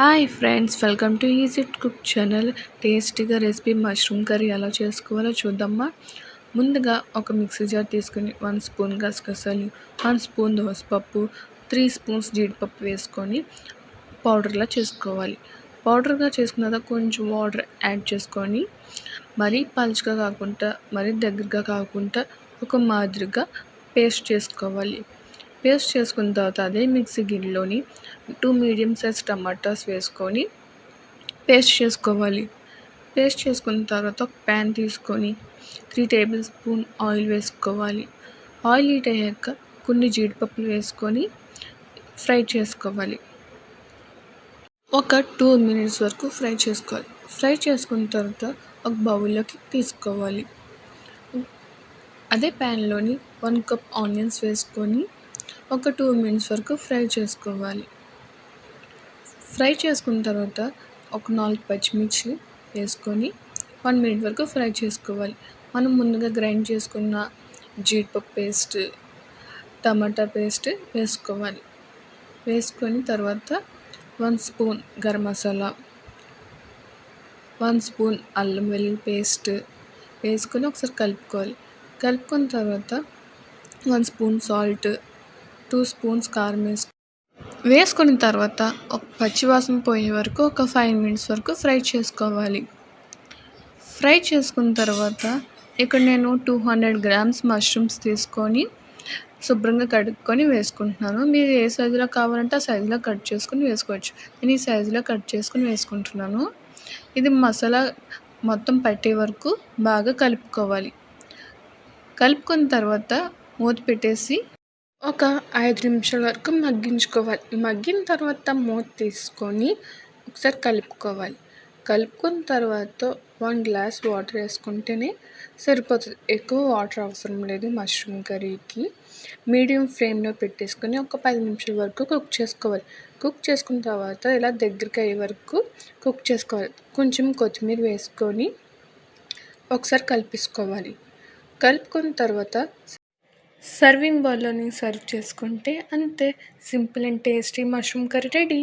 Hi friends, welcome to easy cook channel. టేస్టీగా recipe mushroom curry ఎలా చేసుకోవాలో చూద్దామా. ముందుగా ఒక మిక్సీ జార్ తీసుకొని 1 స్పూన్ గసగసాలు, 1 స్పూన్ దోసపప్పు, 3 స్పూన్స్ జీడిపప్పు వేసుకొని పౌడర్లా చేసుకోవాలి. పౌడర్గా చేసుకున్న కొంచెం వాటర్ యాడ్ చేసుకొని మరీ పలుచగా కాకుండా మరీ దగ్గరగా కాకుండా ఒక మాదిరిగా పేస్ట్ చేసుకోవాలి. పేస్ట్ చేసుకున్న తర్వాత అదే మిక్సీ గిన్నెలోని 2 మీడియం సైజ్ టమాటాస్ వేసుకొని పేస్ట్ చేసుకోవాలి. పేస్ట్ చేసుకున్న తర్వాత ఒక ప్యాన్ తీసుకొని 3 టేబుల్ స్పూన్ ఆయిల్ వేసుకోవాలి. ఆయిల్ హీట్ అయ్యాక కొన్ని జీడిపప్పులు వేసుకొని ఫ్రై చేసుకోవాలి. ఒక 2 మినిట్స్ వరకు ఫ్రై చేసుకోవాలి. ఫ్రై చేసుకున్న తర్వాత ఒక బౌల్లోకి తీసుకోవాలి. అదే ప్యాన్లోని 1 కప్ ఆనియన్స్ వేసుకొని ఒక 2 మినిట్స్ వరకు ఫ్రై చేసుకోవాలి. ఫ్రై చేసుకున్న తర్వాత ఒక 4 పచ్చిమిర్చి వేసుకొని 1 మినిట్ వరకు ఫ్రై చేసుకోవాలి. మనం ముందుగా గ్రైండ్ చేసుకున్న జీడిపప్పు పేస్ట్, టమాటా పేస్ట్ వేసుకోవాలి. వేసుకొని తర్వాత 1 స్పూన్ గరం మసాలా, 1 స్పూన్ అల్లం వెల్లుల్లి పేస్ట్ వేసుకొని ఒకసారి కలుపుకోవాలి. కలుపుకున్న తర్వాత 1 స్పూన్ సాల్ట్, 2 స్పూన్స్ కారం వేసుకున్న తర్వాత ఒక పచ్చివాసన పోయే వరకు ఒక 5 మినిట్స్ వరకు ఫ్రై చేసుకోవాలి. ఫ్రై చేసుకున్న తర్వాత ఇక్కడ నేను 200 గ్రామ్స్ మష్రూమ్స్ తీసుకొని శుభ్రంగా కడుక్కొని వేసుకుంటున్నాను. మీరు ఏ సైజులో కావాలంటే ఆ సైజులో కట్ చేసుకొని వేసుకోవచ్చు. నేను ఈ సైజులో కట్ చేసుకొని వేసుకుంటున్నాను. ఇది మసాలా మొత్తం పట్టే వరకు బాగా కలుపుకోవాలి. కలుపుకున్న తర్వాత మూత పెట్టేసి ఒక 5 నిమిషాల వరకు మగ్గించుకోవాలి. మగ్గిన తర్వాత మూత తీసుకొని ఒకసారి కలుపుకోవాలి. కలుపుకున్న తర్వాత 1 గ్లాస్ వాటర్ వేసుకుంటేనే సరిపోతుంది. ఎక్కువ వాటర్ అవసరం లేదు మష్రూమ్ కర్రీకి. మీడియం ఫ్లేమ్లో పెట్టేసుకొని ఒక 10 నిమిషాల వరకు కుక్ చేసుకోవాలి. కుక్ చేసుకున్న తర్వాత ఇలా దగ్గరికి అయ్యే వరకు కుక్ చేసుకోవాలి. కొంచెం కొత్తిమీర వేసుకొని ఒకసారి కలిపేసుకోవాలి. కలుపుకున్న తర్వాత సర్వింగ్ బౌల్లోని సర్వ్ చేసుకుంటే అంతే, simple and tasty mushroom curry ready.